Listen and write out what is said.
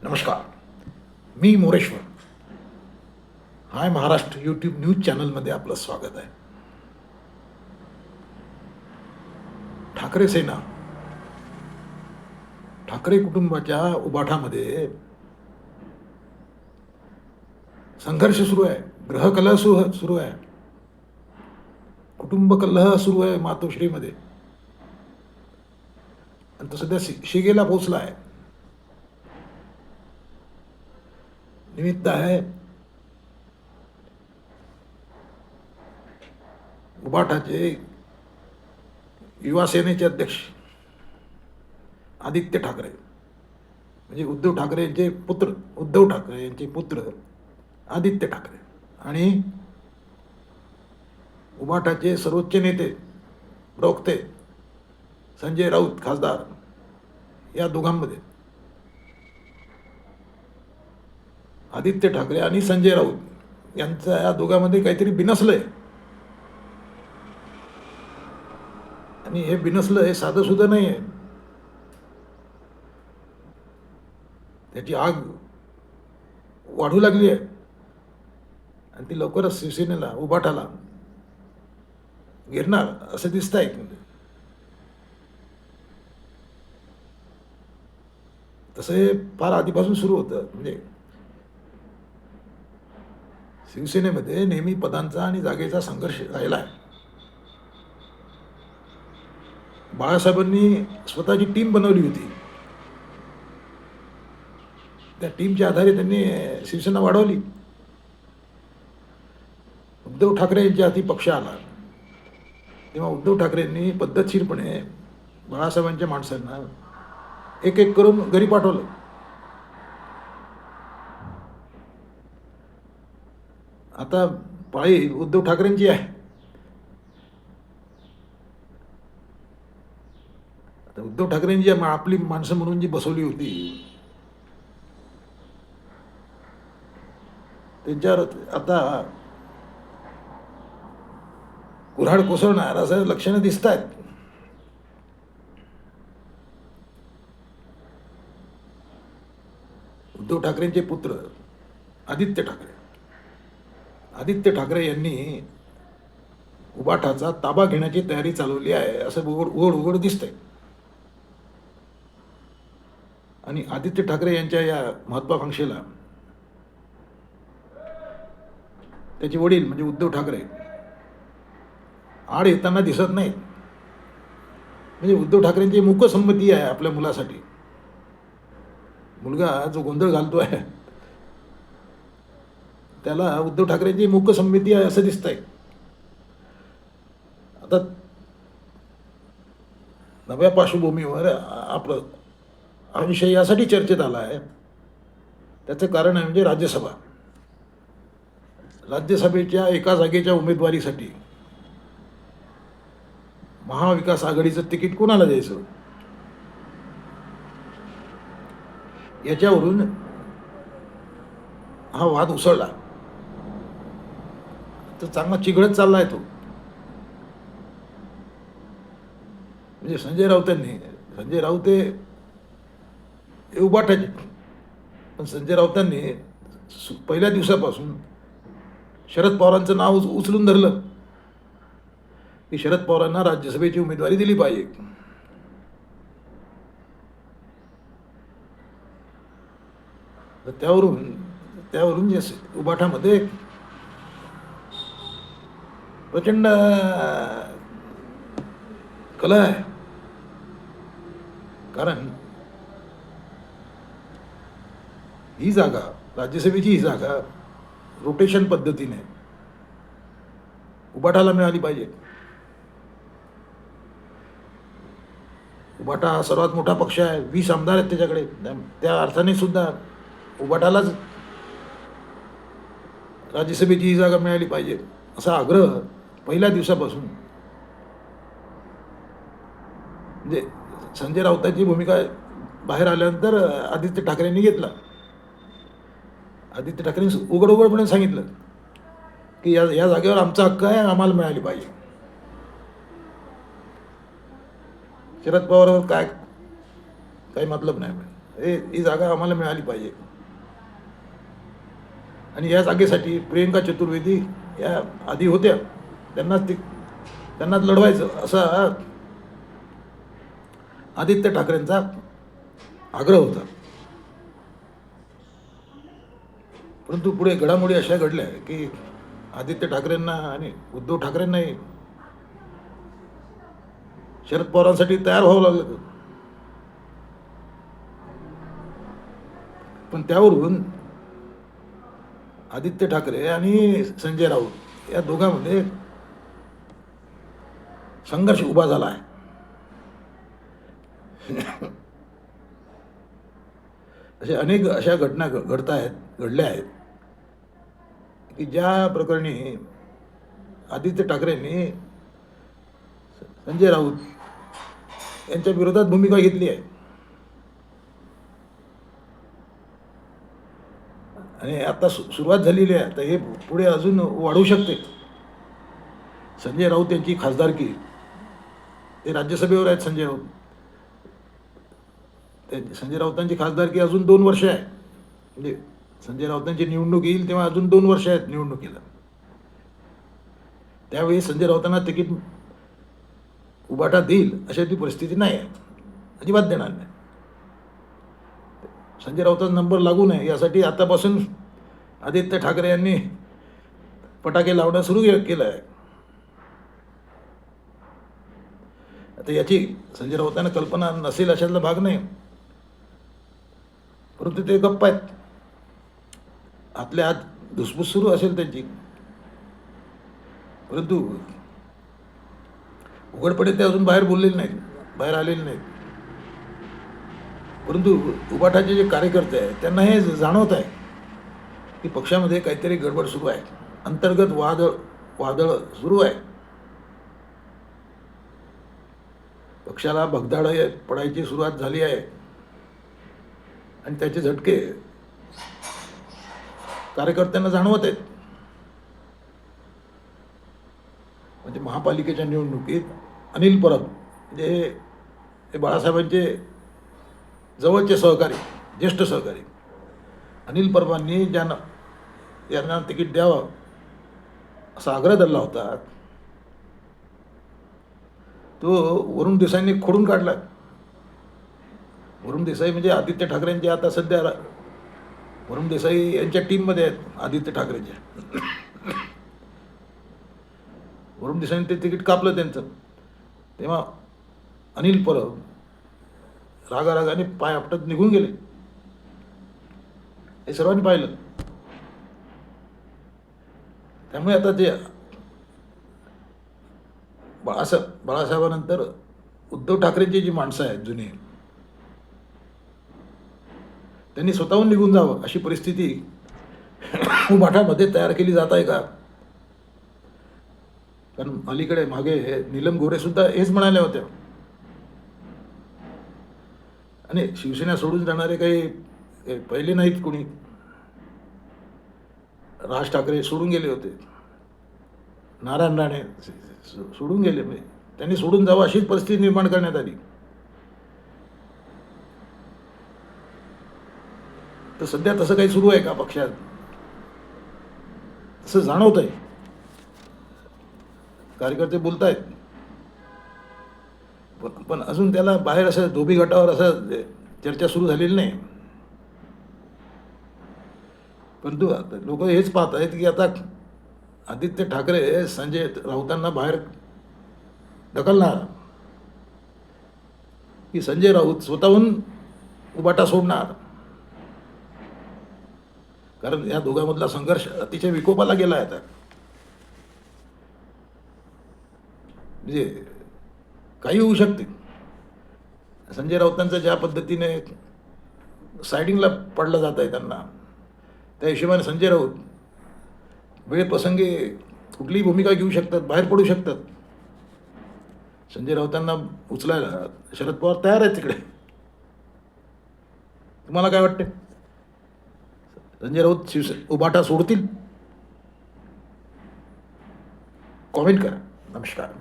नमस्कार. मी मोरेश्वर. हाय Maharashtra YouTube news चॅनलमध्ये आपलं स्वागत आहे. ठाकरे सेना, ठाकरे कुटुंबाच्या उबाठामध्ये संघर्ष सुरू आहे, ग्रहकलह सुरू आहे, कुटुंब कलह सुरू आहे मातोश्रीमध्ये. आणि तो सध्या शिगेला पोचला आहे. निमित्त आहे उबाठाचे युवा सेनेचे अध्यक्ष आदित्य ठाकरे, म्हणजे उद्धव ठाकरे यांचे पुत्र, उद्धव ठाकरे यांचे पुत्र आदित्य ठाकरे, आणि उबाठाचे सर्वोच्च नेते प्रवक्ते संजय राऊत खासदार, या दोघांमध्ये आदित्य ठाकरे आणि संजय राऊत यांचं या दोघांमध्ये काहीतरी बिनसलंय. आणि हे बिनसलं हे साधं सुद्धा नाही आहे. त्याची आग वाढू लागली आहे आणि ती लवकरच शिवसेनेला, उबाठाला घेरणार असं दिसत आहे. तसं हे फार आधीपासून सुरू होतं. म्हणजे शिवसेनेमध्ये नेहमी पदांचा आणि जागेचा संघर्ष राहिला आहे. बाळासाहेबांनी स्वतःची टीम बनवली होती. त्या टीमच्या आधारे त्यांनी शिवसेना वाढवली. उद्धव ठाकरे यांच्या हाती पक्ष आला तेव्हा उद्धव ठाकरेंनी पद्धतशीरपणे बाळासाहेबांच्या माणसांना एक एक करून घरी पाठवलं. आता पाळी उद्धव ठाकरेंची आहे. आता उद्धव ठाकरेंची आपली माणसं म्हणून जी बसवली होती त्यांच्यावर आता कुऱ्हाड कोसळणार असं लक्षणं दिसत आहेत. उद्धव ठाकरेंचे पुत्र आदित्य ठाकरे यांनी उबाठाचा ताबा घेण्याची तयारी चालवली आहे असं उघड दिसतंय. आणि आदित्य ठाकरे यांच्या या महत्वाकांक्षेला त्याचे वडील म्हणजे उद्धव ठाकरे आड येताना दिसत नाहीत. म्हणजे उद्धव ठाकरेंची मूकसंमती आहे आपल्या मुलासाठी. मुलगा जो गोंधळ घालतोय त्याला उद्धव ठाकरेंची मूकसंमती आहे असं दिसतंय. आता नव्या पार्श्वभूमीवर आपलं हा विषय यासाठी चर्चेत आला आहे. त्याचं कारण आहे म्हणजे राज्यसभेच्या एका जागेच्या उमेदवारीसाठी महाविकास आघाडीचं तिकीट कोणाला द्यायचं याच्यावरून हा वाद उसळला. तर चांगला चिघळत चालला आहे तो. म्हणजे संजय राऊत हे उबाठाचे, पण संजय राऊतांनी पहिल्या दिवसापासून शरद पवारांचं नाव उचलून धरलं की शरद पवारांना राज्यसभेची उमेदवारी दिली पाहिजे. तर त्यावरून जे उबाठामध्ये प्रचंड कलह आहे. कारण ही जागा, राज्यसभेची ही जागा रोटेशन पद्धतीने उबाठाला मिळाली पाहिजे. उबाठा हा सर्वात मोठा पक्ष आहे, 20 आमदार आहेत त्याच्याकडे. त्या अर्थाने सुद्धा उबाठालाच राज्यसभेची ही जागा मिळाली पाहिजे असा आग्रह पहिल्या दिवसापासून म्हणजे संजय राऊतांची भूमिका बाहेर आल्यानंतर आदित्य ठाकरेंनी घेतला. आदित्य ठाकरेंनी उघडपणे सांगितलं की या जागेवर आमचा हक्क आहे, आम्हाला मिळाली पाहिजे. शरद पवारांवर काय काही मतलब नाही. ही जागा आम्हाला मिळाली पाहिजे. आणि या जागेसाठी प्रियंका चतुर्वेदी या आधी होत्या, त्यांनाच लढवायचं असा आदित्य ठाकरेंचा आग्रह होता. परंतु पुढे घडामोडी अशा घडल्या की आदित्य ठाकरेंना आणि उद्धव ठाकरेंनाही शरद पवारांसाठी तयार व्हावं लागलं. पण त्यावरून आदित्य ठाकरे आणि संजय राऊत या दोघांमध्ये संघर्ष उभा झाला आहे. अनेक अशा घटना घडल्या आहेत की ज्या प्रकरणी आदित्य ठाकरेंनी संजय राऊत यांच्या विरोधात भूमिका घेतली आहे. आणि आता सुरुवात झालेली आहे. आता हे पुढे अजून वाढू शकते. संजय राऊत यांची खासदारकी, ते राज्यसभेवर आहेत संजय राऊत. संजय राऊतांची खासदारकी अजून 2 वर्ष आहे. म्हणजे संजय राऊतांची निवडणूक येईल तेव्हा अजून 2 वर्ष आहेत निवडणुकीला. त्यावेळी संजय राऊतांना तिकीट उभाटा देईल अशी ती परिस्थिती नाही आहे, अजिबात देणार नाही. संजय राऊतांचा नंबर लागू नये यासाठी आतापासून आदित्य ठाकरे यांनी फटाके लावणं सुरू केलं आहे. आता याची संजय राऊतांना कल्पना नसेल अशातला भाग नाही, परंतु ते गप्प आहेत. आपल्या आत धुसफूस सुरू असेल त्यांची, परंतु उघडपणे ते अजून बाहेर बोललेले नाहीत, बाहेर आलेले नाहीत. परंतु उभाटाचे जे कार्यकर्ते आहेत त्यांना हे जाणवत आहे की पक्षामध्ये काहीतरी गडबड सुरू आहे, अंतर्गत वादळ सुरू आहे. पक्षाला भगदाड पडायची सुरुवात झाली आहे आणि त्याचे झटके कार्यकर्त्यांना जाणवत आहेत. म्हणजे महापालिकेच्या निवडणुकीत अनिल परब जे बाळासाहेबांचे जवळचे सहकारी, ज्येष्ठ सहकारी, अनिल परबांनी यांना तिकीट द्यावं असा आग्रह धरला होता, तो वरुण देसाईंनी खोडून काढला. वरुण देसाई म्हणजे आदित्य ठाकरेंचे आता सध्या वरुण देसाई यांच्या टीममध्ये आहेत आदित्य ठाकरेंच्या. वरुण देसाईंनी ते तिकीट कापलं त्यांचं. तेव्हा अनिल परब रागारागाने पाय आपटत निघून गेले. हे सर्वांनी पाहिलं. त्यामुळे आता जे बाळासाहेबांनंतर उद्धव ठाकरेंची जी माणसं आहेत जुनी, त्यांनी स्वतःहून निघून जावं अशी परिस्थिती उभाटामध्ये तयार केली जात आहे का? कारण अलीकडे मागे नीलम गोरे सुद्धा हेच म्हणाल्या होत्या. आणि शिवसेना सोडून जाणारे काही पहिले नाहीत कोणी. राज ठाकरे सोडून गेले होते, नारायण राणे सोडून गेले. त्यांनी सोडून जावं अशीच परिस्थिती निर्माण करण्यात आली. तर सध्या तसं काही सुरू आहे का पक्षात? तसं जाणवत आहे. कार्यकर्ते बोलतायत, पण अजून त्याला बाहेर असं धोबी गटावर असं चर्चा सुरू झालेली नाही. परंतु लोक हेच पाहत आहेत की आता आदित्य ठाकरे संजय राऊतांना बाहेर ढकलणार की संजय राऊत स्वतःहून उभाटा सोडणार. कारण या दोघांमधला संघर्ष अतिशय विकोपाला गेला आहे आता. म्हणजे काही होऊ शकते. संजय राऊतांचं ज्या पद्धतीने सायडिंगला पडलं जात आहे त्यांना, त्या हिशोबाने संजय राऊत वेळप्रसंगी कुठलीही भूमिका घेऊ शकतात, बाहेर पडू शकतात. संजय राऊतांना उचलायला शरद पवार तयार आहेत तिकडे. तुम्हाला काय वाटते? संजय राऊत उभाटा सोडतील? कॉमेंट करा. नमस्कार.